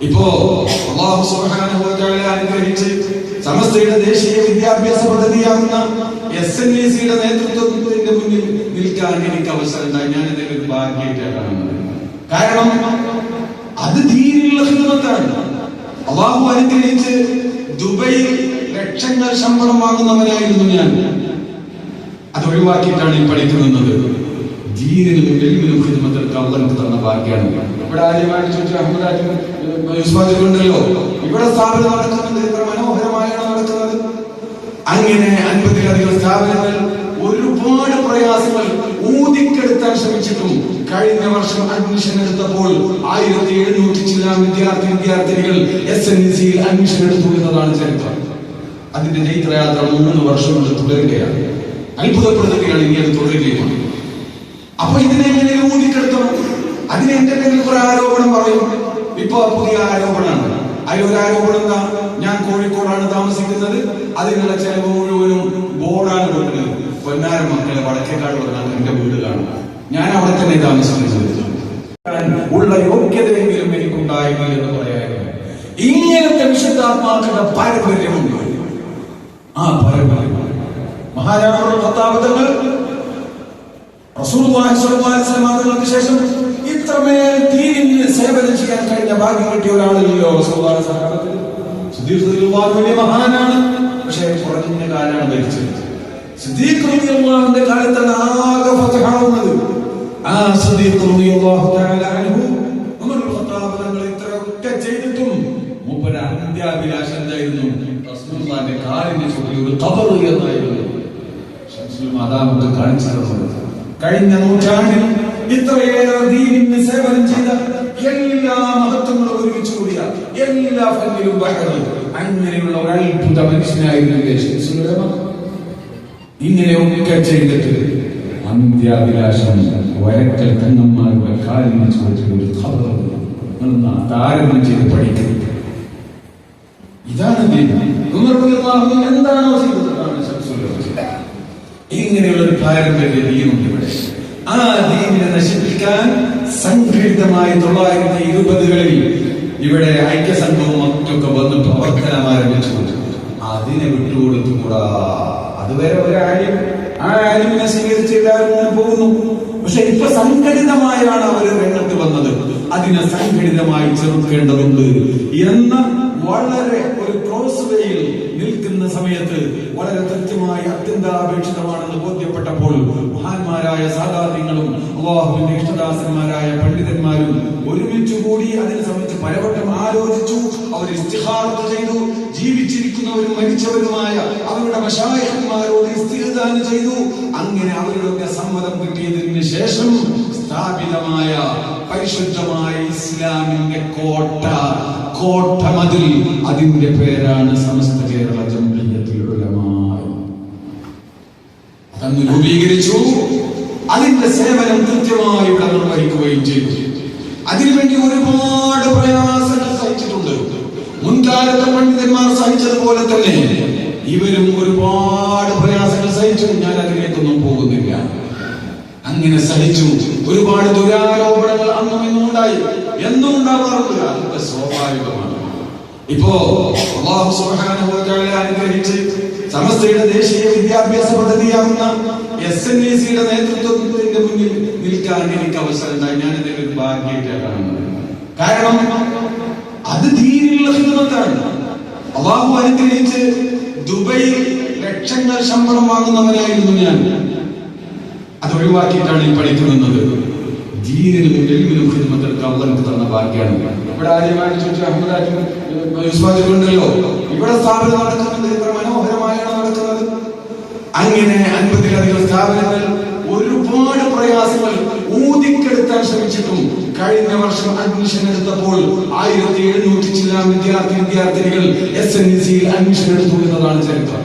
ഇപ്പോ അല്ലാഹു സുബ്ഹാനഹു വ തആല അനുഗ്രഹിച്ച് സമസ്തയുടെ ദേശീയ വിദ്യാഭ്യാസ പദ്ധതിയാകുന്ന SNVC-യുടെ നേതൃത്വത്തിന്റെ മുന്നിൽ നിൽക്കാൻ എനിക്ക് അവസരം ഉണ്ടായി. ഞാൻ ഇതിന്റെ ഒരു ഭാഗ്യമായിട്ടാണ് കാണുന്നത്. കാരണം അത് ദീനിലുള്ള ഖിദ്മത്താണ്. അല്ലാഹു അനുഗ്രഹിച്ച് ദുബൈയിൽ ലക്ഷങ്ങൾ ശമ്പളം വാങ്ങുന്നവനായിരുന്നു ഞാൻ. അത് ഒഴിവാക്കിയിട്ടാണ് ഈ പഠിക്കുന്നത്. ദീനിനും ഇൽമിനും ഖിദ്മത്തുകൾക്ക് അല്ലാഹു തന്ന ഭാഗ്യമാണ്. ഇവിടെ ആദ്യമായിട്ട് ചോദിച്ചു അഹമ്മദാജുണ്ടല്ലോ, ഇവിടെ സ്ഥാപനം നടക്കുന്നത് എത്ര മനോഹരമായാണ് നടക്കുന്നത്. അങ്ങനെ 50-ലധികം സ്ഥാപനങ്ങൾ ഒരുപാട് പ്രയാസങ്ങൾ ഊതിക്കെടുത്താൻ ശ്രമിച്ചിട്ടും കഴിഞ്ഞ വർഷം അഡ്മിഷൻ എടുത്തപ്പോൾ 1700 ചില വിദ്യാർത്ഥിനികൾ SNVC-യിൽ അഡ്മിഷൻ എടുത്തു എന്നതാണ് ചരിത്രം. അതിന്റെ ചൈത്രയാത്ര 3 വർഷം കൊണ്ട് തുടരുകയാണ്. അത്ഭുതപ്പെടുത്തുകയാണ്. ഇനി അത് തുടരുകയാണ്. അപ്പൊ ഇതിനെ എങ്ങനെ ഊതിക്കെടുത്തണം? അതിന് എന്റെ പേരിൽ കുറെ ആരോപണം പറയും. ഇപ്പൊ പുതിയ ആരോപണമാണ്. അതിലൊരു ആരോപണം എന്താ? ഞാൻ കോഴിക്കോടാണ് താമസിക്കുന്നത്, അതിനുള്ള ചെലവ് മുഴുവനും ബോർഡാണ് കൊടുക്കുന്നത്. പൊന്നാര മക്കളെ വടക്കേക്കാട് വന്നാൽ എന്റെ വീട് കാണുക, ഞാൻ അവിടെ തന്നെ താമസിക്കുന്നത്. ഉള്ള യോഗ്യതയെങ്കിലും എനിക്കുണ്ടായിരുന്നു എന്ന് പറയായിരുന്നു. ഇങ്ങനത്തെ വിശുദ്ധാത്മാക്കളുടെ പാരമ്പര്യമുണ്ട്. ആ പാരമ്പര്യം മഹാനായ പത്താമതങ്ങൾ റസൂലുള്ളാഹി സ്വല്ലല്ലാഹു അലൈഹി വസല്ലം തങ്ങൾക്ക് ശേഷം ഇത്രമേൽ ദീനിന് സേവനം ചെയ്യാൻ കഴിഞ്ഞ ഭാഗ്യം കിട്ടിയ ഒരാളല്ലോ റസൂലുള്ളാഹി സ്വഹാബത്തിൽ. സിദ്ദീഖ് റളിയല്ലാഹു അൻഹു വലിയ മഹാനാണ്, പക്ഷേ കുറഞ്ഞ കാലമാണ് ഭരിച്ചത്. സിദ്ദീഖ് റളിയല്ലാഹുവിന്റെ കാലത്താണ് ആകെ ഫതഹാവുന്നത്. ആ സിദ്ദീഖ് റളിയല്ലാഹു തആല അൻഹു ഉമർ ഇബ്നു ഖത്താബ് തങ്ങൾ ഇത്രയൊക്കെ ചെയ്തിട്ടും മൂപ്പര് അന്ത്യാഭിലാഷം എന്തായിരുന്നു? റസൂലുള്ളാഹിന്റെ കാലിന്റെ ചുവട്ടിൽ ഒരു ഖബർ എന്നായിരുന്നു ശംസുൽ മാദാമത്ത് കാണിച്ചു തന്നത്. കഴിഞ്ഞ നൂറ്റാണ്ടിൽ ഇത്രയേറെ ദീനിന് സേവനം ചെയ്ത എല്ലാ മഹത്വങ്ങളും ഒരുമിച്ച് കൂടിയ എല്ലാ ഫന്നിലും അങ്ങനെയുള്ള ഒരു അത്ഭുത മനുഷ്യനായിരുന്നു. ഇങ്ങനെയൊക്കെ ചെയ്തിട്ട് അന്ത്യാഭിലാഷം വരക്കൽ തങ്ങന്മാരുടെ കാലിന് ചോദിച്ച ഒരു ഖബർ താരതമ്യം ചെയ്ത് പഠിക്കുന്നത്. ഇതാണ് എന്താണോ ചെയ്തത്? ഇങ്ങനെയുള്ള ഒരു പാരമ്പര്യ ദീനുണ്ട് ഇവിടെ. ആ ദീനിനെ നശിപ്പിക്കാൻ സംഘടിതമായി 1920-കളിൽ ഇവിടെ ഐക്യസംഘവും മറ്റൊക്കെ വന്ന് പ്രവർത്തനം ആരംഭിച്ചു. അതിനെ വിട്ടുകൊടുത്തുകൂടാ. അതുവരെ ആ ആലിമിനെ സ്വീകരിച്ച് എല്ലാവരും പോകുന്നു. പക്ഷെ ഇപ്പൊ സംഘടിതമായാണ് അവർ രംഗത്ത് വന്നത്. അതിനെ സംഘടിതമായി ചെറുക്കേണ്ടതുണ്ട് എന്ന വളരെ ഒരു ക്രോസ് വേയിൽ നിൽക്കുന്ന സമയത്ത് വളരെ കൃത്യമായി അത്യന്താപേക്ഷിതമാണെന്ന് ബോധ്യപ്പെട്ടപ്പോൾ മഹാന്മാരായ സാധാത്യങ്ങളും അല്ലാഹുവിന്റെ ഇഷ്ടദാസന്മാരായ പണ്ഡിതന്മാരും ഒരുമിച്ച് കൂടി അതിനെ സംബന്ധിച്ച് പലവട്ടം ആലോചിച്ചു. അവർ ഇസ്തിഖാറത്ത് ചെയ്തു. ജീവിച്ചിരിക്കുന്നവരും മരിച്ചവരുമായ അവരുടെ മശായിഖന്മാരോട് ഇസ്തിഗ്ദാൻ ചെയ്തു. അങ്ങനെ അവരുടെ സമ്മതം കിട്ടിയതിന് ശേഷം സ്ഥാപിതമായ പരിശുദ്ധമായ ഇസ്ലാമിന്റെ കോട്ടമതിൽ, അതിന്റെ പേരാണ് സമസ്ത കേരള ജംഇയ്യത്തുൽ ഉലമാ. അതന്ന് രൂപീകരിച്ചു. അതിന്റെ സേവനം കൃത്യമായി ഇവിടെ നിർവഹിക്കുകയും ചെയ്തു. അതിനുവേണ്ടി ഒരുപാട് പ്രയാസങ്ങൾ സഹിച്ചിട്ടുണ്ട്. മുൻകാലത്തെ പണ്ഡിതന്മാർ സഹിച്ചതുപോലെ തന്നെ ഇവരും ഒരുപാട് പ്രയാസങ്ങൾ സഹിച്ചു. ഞാൻ അതിലേക്കൊന്നും പോകുന്നില്ല. അങ്ങനെ സഹിച്ചു. ഒരുപാട് ദുരാരോപണങ്ങൾ അന്നും ഇന്നും ഉണ്ടായി. എന്നും ഉണ്ടാവാറില്ല. അതൊക്കെ സ്വാഭാവികമാണ്. ഇപ്പോ അല്ലാഹു സുബ്ഹാനഹു വ തആല അനുഗ്രഹിച്ച് സമസ്തയുടെ ദേശീയ വിദ്യാഭ്യാസ പദ്ധതിയാകുന്ന SNVC-യുടെ നേതൃത്വത്തിന്റെ മുന്നിൽ നിൽക്കാൻ എനിക്ക് അവസരം ഉണ്ടായി. ഞാൻ ഇതിന്റെ ഒരു ഭാഗ്യമായിട്ടാണ് കാണുന്നത്. കാരണം അത് ദീനിലുള്ള ഖിദ്മത്താണ്. അല്ലാഹു അനുഗ്രഹിച്ച് ദുബൈയിൽ ലക്ഷങ്ങൾ ശമ്പളം വാങ്ങുന്നവനായിരുന്നു ഞാൻ. അത് ഒഴിവാക്കിയിട്ടാണ് ഈ പഠിക്കുന്നത്. ദീനിനും ഇൽമിനും ഖിദ്മത്തുകൾക്ക് അല്ലാഹു തന്ന ഭാഗ്യമാണ്. ഇവിടെ ആദ്യമായിട്ട് ചോദിച്ചു അഹമ്മദാജുണ്ടല്ലോ, ഇവിടെ സ്ഥാപനം നടക്കുന്നത് എത്ര മനോഹരമായാണ് നടക്കുന്നത്. അങ്ങനെ 50-ലധികം സ്ഥാപനങ്ങൾ ഒരുപാട് പ്രയാസങ്ങൾ ഊതിക്കെടുത്താൻ ശ്രമിച്ചിട്ടും കഴിഞ്ഞ വർഷം അഡ്മിഷൻ എടുത്തപ്പോൾ 1700 ചില വിദ്യാർത്ഥിനികൾ SNVC-യിൽ അഡ്മിഷൻ എടുത്തു എന്നതാണ് ചരിത്രം.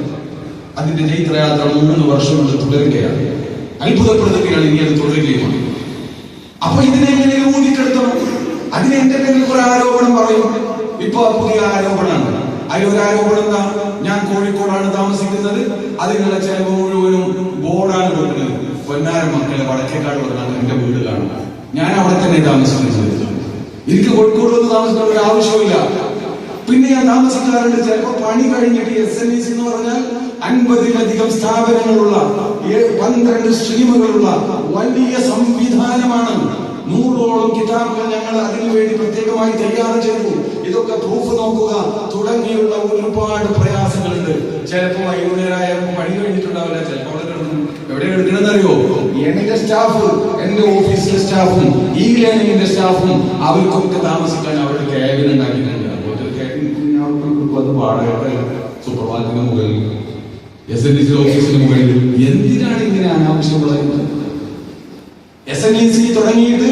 അതിന്റെ ചൈത്രയാത്ര 3 വർഷം കൊണ്ട് തുടരുകയാണ്. അത്ഭുതപ്പെടുത്തുകയാണ്. ഇനി അത് തുടരുകയാണ്. അപ്പൊ ഇതിനെ എങ്ങനെ ഊതിക്കെടുത്തണം? അതിന് എന്റെ പേരിൽ കുറെ ആരോപണം പറയും. ഇപ്പൊ പുതിയ ആരോപണമാണ്. അതിലൊരു ആരോപണം എന്താ? ഞാൻ കോഴിക്കോടാണ് താമസിക്കുന്നത്, അതിനുള്ള ചെലവ് മുഴുവനും ബോർഡാണ് കൊടുക്കുന്നത്. പൊന്നാര മക്കളെ വടക്കേക്കാട് വന്നാൽ എന്റെ വീട് കാണുക, ഞാൻ അവിടെ തന്നെ താമസിക്കുന്നത്. എനിക്ക് കോഴിക്കോട് വന്ന് താമസിക്കേണ്ട ഒരു ആവശ്യമില്ല. പിന്നെ ഞാൻ താമസിക്കാറുണ്ട്. ചിലപ്പോ പണി കഴിഞ്ഞിട്ട് SNEC എന്ന് പറഞ്ഞാൽ 50-ലധികം സ്ഥാപനങ്ങളുള്ള 12 സ്ട്രീമുകളുള്ള വലിയ സംവിധാനമാണ്. 100ഓളം കിതാബുകൾ ഞങ്ങൾ അതിനുവേണ്ടി പ്രത്യേകമായി തയ്യാർ ചെയ്തു. ഇതൊക്കെ പ്രൂഫ് നോക്കുക തുടങ്ങിയുള്ള ഒരുപാട് പ്രയാസങ്ങളുണ്ട്. ചിലപ്പോ വൈകുന്നേരമായപ്പോ പണി കഴിഞ്ഞിട്ടുണ്ടാവില്ല. ചിലപ്പോൾ എവിടെ എടുക്കണമെന്നറിയോ? എന്റെ സ്റ്റാഫ്, എന്റെ ഓഫീസിലെ സ്റ്റാഫും ഈ ലേണിംഗിന്റെ സ്റ്റാഫും അവർക്കൊക്കെ താമസിക്കാൻ അവരുടെ ക്യാബിൻ ഉണ്ടാക്കിയിട്ടുണ്ട്. സുപ്രഭാതത്തിന് മുകളിൽ SNEC ഓഫീസിന് മുകളിൽ എന്തിനാണ് ഇങ്ങനെ അനാവശ്യം പറയുന്നത്? SNEC തുടങ്ങിയിട്ട്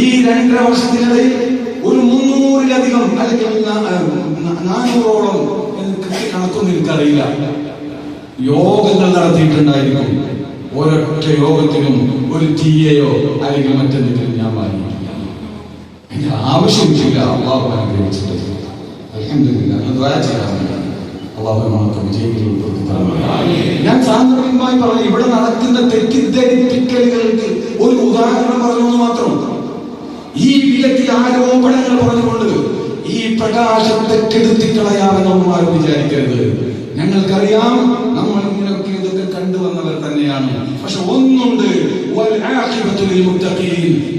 ഈ 2.5 വർഷത്തിനിടയിൽ ഒരു 300-ലധികം അല്ലെങ്കിൽ 400ഓളം കണക്കൊന്നും എനിക്കറിയില്ല യോഗങ്ങൾ നടത്തിയിട്ടുണ്ടായിരിക്കും. ഒരൊറ്റ യോഗത്തിനും ഒരു TA അല്ലെങ്കിൽ മറ്റെന്തെങ്കിലും ഞാൻ വാങ്ങിയിട്ടില്ല. എന്റെ ആവശ്യമില്ല. അള്ളാഹു അനുഗ്രഹിച്ചിട്ട് ഞാൻ സാന്ദർഭികമായി പറഞ്ഞു. ഇവിടെ നടക്കുന്ന തെറ്റിദ്ധരിപ്പിക്കലുകൾക്ക് ഒരു ഉദാഹരണം പറഞ്ഞെന്ന് മാത്രം. ഈ വിധത്തിൽ ആരോപണങ്ങൾ പറഞ്ഞുകൊണ്ട് ഈ പ്രകാശത്തെ കെടുത്തിക്കളയാമെന്നൊന്നും ആരും വിചാരിക്കരുത്. ഞങ്ങൾക്കറിയാം നമ്മൾ ഇങ്ങനെയൊക്കെ ഇതൊക്കെ കണ്ടുവന്നവർ തന്നെയാണ്. പക്ഷെ ഒന്നുണ്ട്,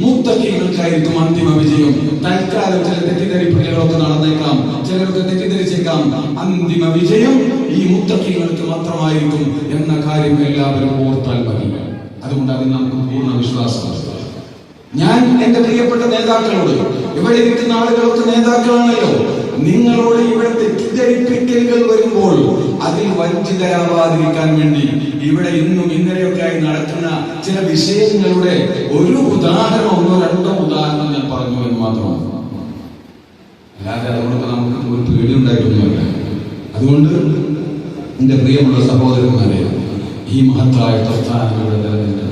മുത്തഖീകൾക്കായിരിക്കും അന്തിമ വിജയം. തൽക്കാലം ചില തെറ്റിദ്ധരിപ്പിക്കലുകളൊക്കെ നടന്നേക്കാം, ചിലരൊക്കെ തെറ്റിദ്ധരിച്ചേക്കാം. അന്തിമ വിജയം ഈ മുത്തഖീകൾക്ക് മാത്രമായിരിക്കും എന്ന കാര്യം എല്ലാവരും ഓർത്താൽ മതി. അതുകൊണ്ട് അതിന് നമുക്ക് പൂർണ്ണ വിശ്വാസമാണ്. ഞാൻ എന്റെ പ്രിയപ്പെട്ട നേതാക്കളോട്, ഇവിടെ ഇരിക്കുന്ന ആളുകളൊക്കെ നേതാക്കളാണല്ലോ, നിങ്ങളോട് ഇവിടെ തെറ്റിദ്ധരിപ്പിക്കലുകൾ വരുമ്പോൾ അതിൽ വഞ്ചിതരാവാതിരിക്കാൻ വേണ്ടി ഇവിടെ ഇന്നും ഇന്നലെയൊക്കെ ആയി നടക്കുന്ന ചില വിഷയങ്ങളുടെ ഒരു ഉദാഹരണം, 1-2 ഉദാഹരണം ഞാൻ പറഞ്ഞു എന്ന് മാത്രമാണ്. അല്ലാതെ അതുകൊണ്ട് നമുക്ക് ഒരു പേടി ഉണ്ടായിട്ടൊന്നുമല്ല. അതുകൊണ്ട് എന്റെ പ്രിയമുള്ള സഹോദരന്മാരെ, ഈ മഹത്തായ പ്രസ്ഥാനങ്ങളുടെ നിലനിൽക്കുന്നത്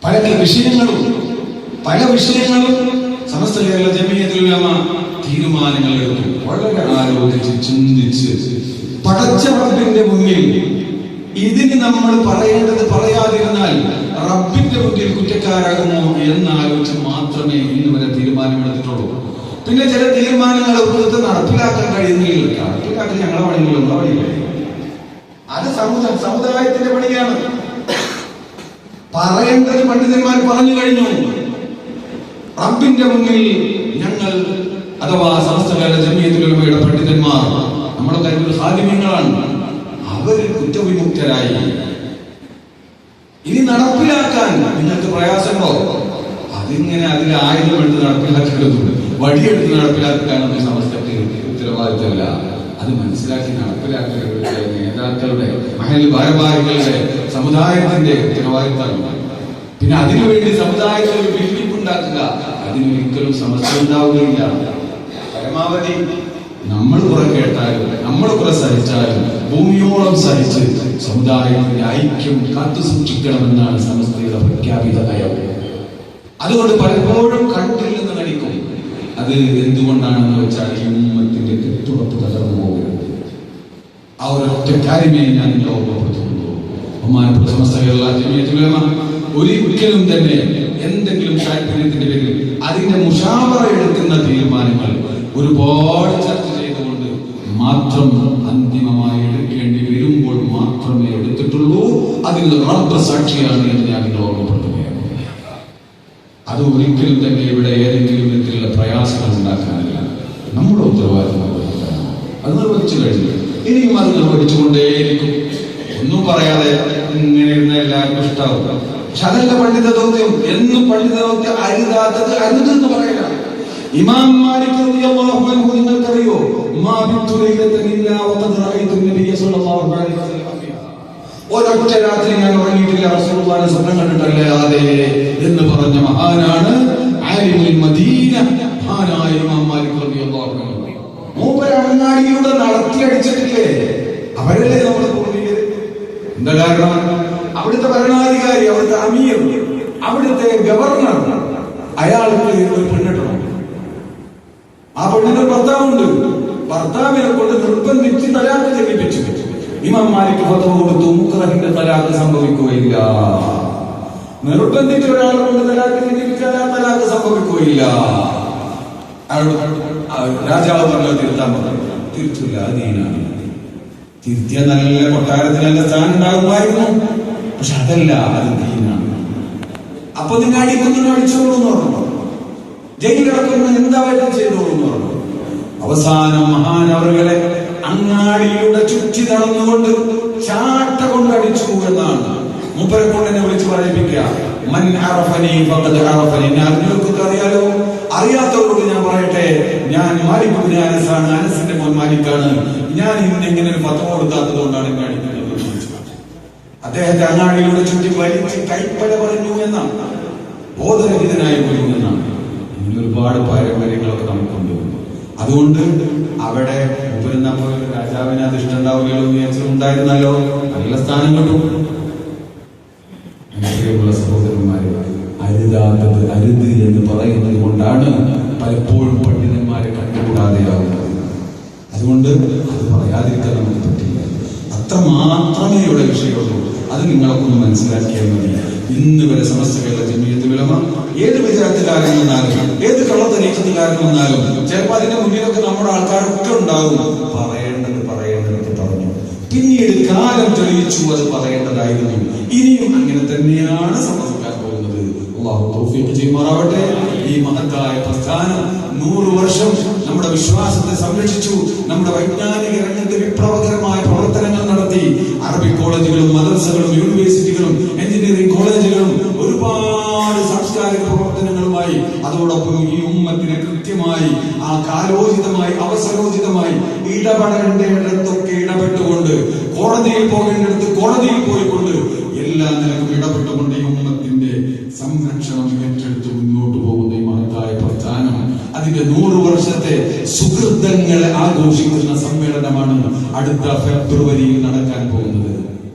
പല വിഷയങ്ങളും സമസ്ത കേരള ജമിയത്തുൽ ഉലമ തീരുമാനങ്ങൾ എടുത്തു. വളരെ ആലോചിച്ച് ചിന്തിച്ച് പടച്ച റബ്ബിന്റെ മുന്നിൽ ഇതിന് നമ്മൾ പറയേണ്ടത് പറയാതിരുന്നാൽ റബ്ബിന്റെ മുന്നിൽ കുറ്റക്കാരാകുമോ എന്നാലോചിച്ച് മാത്രമേ ഇന്ന് വരെ തീരുമാനമെടുത്തിട്ടുള്ളൂ. പിന്നെ ചില തീരുമാനങ്ങൾ എടുത്ത് നടപ്പിലാക്കാൻ കഴിയുന്നില്ല. നടപ്പിലാക്കാൻ ഞങ്ങളെ പണികളുള്ള പണിയില്ല. അത് സമുദായത്തിന്റെ പണിയാണ്. പറയേണ്ടത് പണ്ഡിതന്മാർ പറഞ്ഞു കഴിഞ്ഞു. റബ്ബിന്റെ മുന്നിൽ ഞങ്ങൾ അഥവാ സമസ്ത കേരള ജമിയത്തുൽ ഉലമയുടെ പണ്ഡിതന്മാർ, നമ്മുടെ കരുതൽ ഹാദിമ്യങ്ങളാണ്, അവർ കുറ്റവിമുക്തരായി. ഇനി നടപ്പിലാക്കാൻ നിങ്ങൾക്ക് പ്രയാസങ്ങളോ? അതിങ്ങനെ അതിൽ 1000 എടുത്ത് നടപ്പിലാക്കേണ്ടതുണ്ട്. വടിയെടുത്ത് നടപ്പിലാക്കാനൊന്നും സമസ്തക്ക് ഉത്തരവാദിത്തമല്ല. അത് മനസ്സിലാക്കി നടപ്പിലാക്കേണ്ട നേതാക്കളുടെ, മഹൽ ഭാരവാഹികളുടെ, സമുദായത്തിന്റെ ഉത്തരവാദിത്തമാണ്. പിന്നെ അതിനുവേണ്ടി സമുദായത്തിൽ ബിൽഡിംഗ് ഉണ്ടാക്കുക, അതിനൊരിക്കലും സമസ്യ ഉണ്ടാവുകയില്ല. പരമാവധി നമ്മൾ കുറെ കേട്ടാലും നമ്മൾ കുറെ സഹിച്ചാലും ഭൂമിയോളം സഹിച്ച് സമുദായത്തിന്റെ ഐക്യം കാത്തു സൂക്ഷിക്കണമെന്നാണ് സമസ്തയുടെ പ്രഖ്യാപിത നയം. അതുകൊണ്ട് പലപ്പോഴും കണ്ടില്ലെന്ന് നടിക്കും. അത് എന്തുകൊണ്ടാണെന്ന് വെച്ചാൽ ഈ ഉമ്മത്തിന്റെ കെട്ടുറപ്പ് തകർന്നു പോകരുത്. ആ ഒരൊറ്റ കാര്യമേ ഞാൻ ഓർമ്മപ്പെടുത്തുന്നു. ബഹുമാനപ്പെട്ട സമസ്ത കേരള ജമിയത്തുൽ ഉലമ ഒരിക്കലും തന്നെ എന്തെങ്കിലും താല്പര്യത്തിന്റെ പേരിൽ അതിന്റെ മുശാവറ എടുക്കുന്ന തീരുമാനങ്ങൾ ഒരുപാട് ചർച്ച ചെയ്തുകൊണ്ട് മാത്രം അന്തിമമായി എടുക്കേണ്ടി വരുമ്പോൾ മാത്രമേ എടുത്തിട്ടുള്ളൂ. അതിൽ റബ്ബ് സാക്ഷിയാണ് എന്ന് ഞാൻ ഓർമ്മപ്പെടുത്തുകയാണ്. അത് ഒരിക്കലും തന്നെ ഇവിടെ ഏതെങ്കിലും വിധത്തിലുള്ള പ്രയാസങ്ങൾ ഉണ്ടാക്കാനില്ല. നമ്മുടെ ഉത്തരവാദിത്വം അത് നിർവഹിച്ചു കഴിഞ്ഞു. ഇനിയും അത് നിർവഹിച്ചുകൊണ്ടേയിരിക്കും. ഒന്നും പറയാതെ ഇങ്ങനെ ഇരുന്ന എല്ലാവർക്കും ഇഷ്ടാവും. പക്ഷെ അതല്ല പണ്ഡിത ദൗത്യം. എന്നും പണ്ഡിത ദൗത്യം അരുതാത്തത് അരുതെന്ന് പറയല. ഇമാം മാലിക് റളിയല്ലാഹു അൻഹു നിങ്ങൾക്കറിയോ? മാ ബിത്തു ലൈലതൻ ഇല്ലാ വഖദ് റഅയ്തു നബിയ സ്വല്ലല്ലാഹു അലൈഹി വസല്ലം. ഒരൊറ്റ രാത്രി ഞാൻ ഉറങ്ങിയിട്ടില്ല, റസൂലുള്ളാഹിനെ സ്വപ്നം കണ്ടിട്ടല്ലാതെ എന്ന് പറഞ്ഞ മഹാനാണ് ആലിമുൽ മദീന, മഹാനായ ഇമാം മാലിക് റളിയല്ലാഹു അൻഹു. മൂപ്പര് അങ്ങാടിയിലൂടെ നടത്തിയടിച്ചിട്ടില്ലേ? അവരല്ലേ നമ്മളെ പൂർവികർ. എന്താ കാരണം? അവിടുത്തെ ഭരണാധികാരി, അവിടുത്തെ അമീർ, അവിടുത്തെ ഗവർണർ, അയാൾക്ക് ഒരു പെണ്ണിട്ടണം. ആ പെണ്ണിന്റെ ഭർത്താവുണ്ട്. ഭർത്താവിനെ കൊണ്ട് നിർബന്ധിച്ച് തലാഖ് ചെല്ലിപ്പിച്ചു. ഇമാം മാലിക് ഫത്വ കൊടുത്തു, മുക്റഹിന്റെ തലാഖ് സംഭവിക്കുകയില്ല. നിർബന്ധിച്ച ഒരാളുകൊണ്ട് തലാക്ക് സംഭവിക്കുകയില്ല. രാജാവ് പറഞ്ഞത് തിരുത്താൻ പറഞ്ഞു, തിരിച്ചില്ല, അത് ദീനാണ്. തിരുത്തിയ നല്ല കൊട്ടാരത്തിൽ നല്ല സ്ഥാനം ഉണ്ടാകുമായിരുന്നു, പക്ഷെ അതല്ല, അത് ദീനാണ്. അപ്പൊ നിങ്ങൾ അടിക്കുന്നു അടിച്ചോളൂ എന്ന് പറഞ്ഞു, ജയിലിലടക്കുന്നു എന്താ വരും ചെയ്തോളൂ എന്ന് പറഞ്ഞു. അവസാനം മഹാനവറുകളെ അങ്ങാടിയിലൂടെ ചുറ്റി നടന്നുകൊണ്ട് ചാട്ട കൊണ്ട് അടിച്ചു എന്നാണ് മൂപ്പരെ കൊണ്ട് എന്നെ വിളിച്ച് പറയിപ്പിക്കുക. മൻ അറഫനി ഫഖദ് അറഫനി. അറിഞ്ഞവർക്കൊക്കെ അറിയാലോ, അറിയാത്തവരോട് ഞാൻ പറയട്ടെ, ഞാൻ മാലിക് ഇബ്നു അനസ് ആണ്, അനസിന്റെ മോൻ മാലിക്കാണ്. ഞാൻ ഇങ്ങനെ ഒരു ഫത്വ കൊടുക്കാത്തത് കൊണ്ടാണ് എന്നെ അടിക്കുന്നത്. അദ്ദേഹത്തെ അങ്ങാടിയിലൂടെ ചുറ്റി വലിച്ച് കൈപ്പല പറഞ്ഞു എന്നാണ്, ബോധരഹിതനായി പോയി എന്നാണ്. ഇങ്ങനെ ഒരുപാട് പാരമ്പര്യങ്ങളൊക്കെ നമുക്കുണ്ട്. അതുകൊണ്ട് അവിടെ മുപ്പരുന്നപ്പോൾ രാജാവിന് അത് ഇഷ്ടമുണ്ടാവുകയോ ഉണ്ടായിരുന്നല്ലോ, നല്ല സ്ഥാനം കിട്ടും. പ്രിയമുള്ള സഹോദരന്മാരെ, അരുതാത്തത് അരുത് എന്ന് പറയുന്നത് കൊണ്ടാണ് പലപ്പോഴും പണ്ഡിതന്മാരെ കണ്ടുകൂടാതെയാവുന്നത്. അതുകൊണ്ട് അത് പറയാതിരിക്കാൻ നമുക്ക് പറ്റില്ല. അത്ര മാത്രമേ ഇവിടെ വിഷയമുള്ളൂ. അത് നിങ്ങളൊക്കെ ഒന്ന് മനസ്സിലാക്കിയാൽ മതി. ഇന്ന് വരെ സമസ്ത കേരള ജമിയത്തുൽ ഉലമ ഏത് വിചാരത്തുകാരൻ വന്നാലും ഏത് കള്ളത്തരീക്കത്തുകാരൻ വന്നാലും ചിലപ്പോൾ അതിന്റെ മുന്നിലൊക്കെ നമ്മുടെ ആൾക്കാരൊക്കെ ഉണ്ടാവും. പറയേണ്ടത് പറഞ്ഞു. പിന്നീട് കാലം തെളിയിച്ചു അത് പറയേണ്ടതായിരുന്നു. ഇനിയും അങ്ങനെ തന്നെയാണ് സംഭവിക്കാൻ പോകുന്നത്. അല്ലാഹു തൗഫീഖ് ചെയ്യുമാറാവട്ടെ. ഈ മഹത്തായ പ്രസ്ഥാനം 100 വർഷം നമ്മുടെ വിശ്വാസത്തെ സംരക്ഷിച്ചു. നമ്മുടെ വൈജ്ഞാനിക രംഗത്ത് വിപ്ലവകരമായ പ്രവർത്തനങ്ങൾ നടത്തി. അറബി കോളേജുകളും മദ്രസകളും യൂണിവേഴ്സിറ്റികളും എഞ്ചിനീയറിംഗ് കോളേജുകളും ഒരുപാട് സാംസ്കാരിക പ്രവർത്തനങ്ങളുമായി അതോടൊപ്പം ഈ ഉമ്മത്തിനെ കൃത്യമായി ആ കാലോചിതമായി അവസരോചിതമായി ഇടപെടേണ്ടിടത്തൊക്കെ ഇടപെട്ടുകൊണ്ട്, കോടതിയിൽ പോകേണ്ടിടത്ത് കോടതിയിൽ പോയിക്കൊണ്ട് എല്ലാ നിലക്കും ഇടപെട്ടുകൊണ്ട് ഈ ഉമ്മത്തിന്റെ സംരക്ഷണം ഏറ്റെടുത്ത് മുന്നോട്ട് പോകുന്ന ഈ മഹത്തായ പ്രസ്ഥാനം അതിന്റെ 100 വർഷത്തെ സുഹൃത്തങ്ങളെ ആഘോഷിക്കുന്ന സമ്മേളനമാണ് അടുത്ത ഫെബ്രുവരിയിൽ നടക്കാൻ പോകുന്നത്.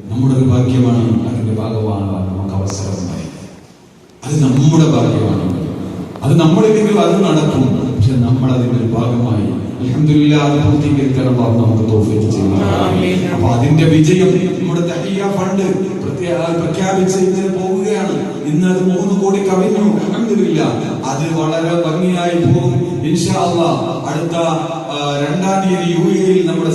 നമ്മുടെ ഒരു ഭാഗ്യമാണ്, അതിന്റെ ഭാഗമാണ് നമുക്ക് അവസരമുണ്ടായി. അത് നമ്മുടെ ഭാഗ്യമാണ്. അത് നമ്മളില്ലെങ്കിൽ അത് നടക്കും, പക്ഷെ നമ്മൾ അതിന്റെ ഒരു ഭാഗമായി അൽഹംദുലില്ലാഹ് അത് പൂർത്തീകരിക്കാൻ അല്ലാഹു നമുക്ക് തൗഫീഖ് ചെയ്യണം. അപ്പൊ അതിന്റെ വിജയം നമ്മുടെ തഹിയ ഫണ്ട് പ്രഖ്യാപിച്ച് ഇങ്ങനെ പോവുകയാണ്. ഇന്ന് അത് 3 കോടി കവിഞ്ഞു. അൽഹംദുലില്ലാഹ് അത് വളരെ ഭംഗിയായി പോകും ഇൻഷാ അല്ലാഹ്. അടുത്ത 2-ാം തീയതി UAE നമ്മുടെ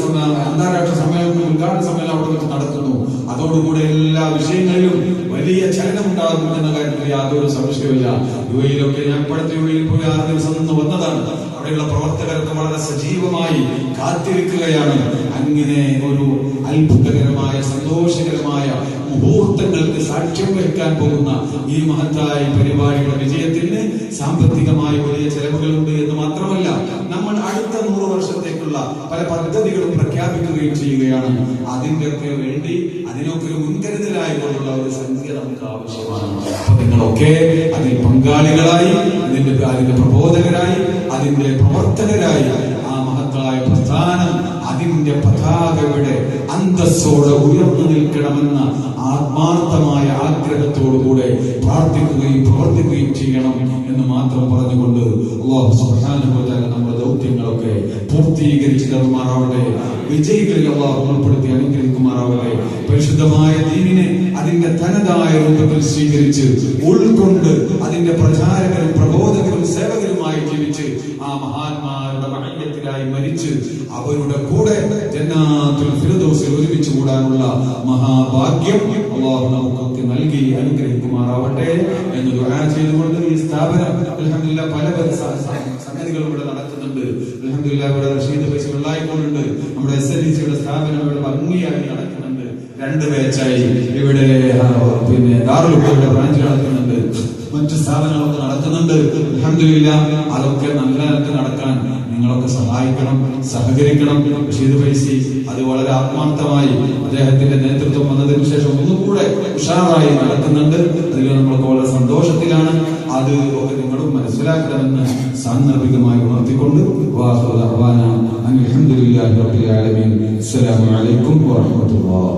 അന്താരാഷ്ട്ര സമ്മേളനം, ഉദ്ഘാടന സമ്മേളനം അവിടെ വെച്ച് നടക്കുന്നു. അതോടുകൂടെ എല്ലാ വിഷയങ്ങളിലും വലിയ ചലനമുണ്ടാകും എന്ന കാര്യത്തിൽ യാതൊരു സംശയമില്ല. UAE-യിലൊക്കെ ഞാൻ ഇപ്പോഴത്തെ UAE-യിൽ പോയി 6 ദിവസം നിന്ന് വന്നതാണ്. അവിടെയുള്ള പ്രവർത്തകർക്ക് വളരെ സജീവമായി കാത്തിരിക്കുകയാണ്. അങ്ങനെ ഒരു അത്ഭുതകരമായ സന്തോഷകരമായ മുഹൂർത്തങ്ങൾക്ക് സാക്ഷ്യം വഹിക്കാൻ പോകുന്ന ഈ മഹത്തായ പരിപാടിയുടെ വിജയത്തിന് സാമ്പത്തികമായ വലിയ ചെലവുകളുണ്ട് എന്ന് മാത്രമല്ല, നമ്മൾ അടുത്ത 100 വർഷത്തേക്കുള്ള പല പദ്ധതികളും പ്രഖ്യാപിക്കുകയും ചെയ്യുകയാണ്. അതിൻ്റെയൊക്കെ വേണ്ടി അതിനൊക്കെ ഒരു മുൻകരുതലായിട്ടുള്ള ഒരു സംഖ്യ നമുക്ക് ആവശ്യമാണ്. അപ്പൊ നിങ്ങളൊക്കെ അതിൽ പങ്കാളികളായി, അതിന്റെ പ്രബോധകരായി, അതിന്റെ പ്രവർത്തകരായി ആ മഹത്തായ പ്രസ്ഥാനം അതിന്റെ പതാകയുടെ അന്തസ്സോടെ ഉയർന്നു നിൽക്കണമെന്ന ആത്മാർത്ഥമായ ആഗ്രഹത്തോടുകൂടെ പ്രാർത്ഥിക്കുകയും പ്രവർത്തിക്കുകയും ചെയ്യണം എന്ന് മാത്രം പറഞ്ഞുകൊണ്ട് അല്ലാഹു സുബ്ഹാനഹു വ തആല നമ്മുടെ ദൗത്യങ്ങളൊക്കെ പൂർത്തീകരിച്ച് തരുമാറാവട്ടെ. വിജയികളിൽ അല്ലാഹു ഉൾപ്പെടുത്തി അനുഗ്രഹിക്കുമാറാവട്ടെ. പരിശുദ്ധമായ ദീനിനെ അതിന്റെ തനതായ രൂപത്തിൽ സ്വീകരിച്ച് ഉൾക്കൊണ്ട് അതിന്റെ പ്രചാരകരും പ്രബോധകരും സേവകരുമായി ജീവിച്ച് ആ മഹാന്മാരുടെ മഹയ്യത്തിലായി മരിച്ച് അവരുടെ കൂടെ ജന്നാത്തുൽ ഫിർദൗസിൽ ഒരുമിച്ച് കൂടാനുള്ള മഹാഭാഗ്യം അല്ലാഹു നമുക്കൊക്കെ നൽകി അനുഗ്രഹിക്കുമാറാവട്ടെ എന്ന് ദുആ ചെയ്തുകൊണ്ട് ഈ സ്ഥാപനം അൽഹംദുലില്ലാഹ് പല സംഗതികൾ ഇവിടെ നടക്കുന്നുണ്ട്. അൽഹംദുലില്ലാഹ് ഇവിടെ റഷീദ് ഫൈസൽ ഉണ്ടായിക്കൊണ്ടുണ്ട്. നമ്മുടെ SLC-യുടെ സ്ഥാപനം ഇവിടെ ഭംഗിയായി നടക്കുന്നുണ്ട്. 2 ബാച്ചായി ഇവിടെ ദാറുൽ ഹുദയുടെ ബ്രാഞ്ച് നടക്കുന്നുണ്ട്. മറ്റു സ്ഥാപനങ്ങളൊക്കെ നടക്കുന്നുണ്ട്. അൽഹംദുലില്ലാഹ് അതൊക്കെ നല്ല നിലക്ക് നടക്കാൻ നിങ്ങളൊക്കെ സഹായിക്കണം, സഹകരിക്കണം. റഷീദ് ഫൈസി അത് വളരെ ആത്മാർത്ഥമായി അദ്ദേഹത്തിന്റെ നേതൃത്വം വന്നതിന് ശേഷം ഒന്നുകൂടെ ഉഷാറായി നടക്കുന്നുണ്ട്. അതിൽ നമ്മളൊക്കെ വളരെ സന്തോഷത്തിലാണ്. അത് ഒക്കെ നിങ്ങളും മനസ്സിലാക്കണമെന്ന് സാന്ദർഭികമായി ഉണർത്തിക്കൊണ്ട് അൽഹംദുലില്ലാഹി റബ്ബിൽ ആലമീൻ. അസ്സലാമു അലൈക്കും വറഹ്മത്തുള്ളാഹി.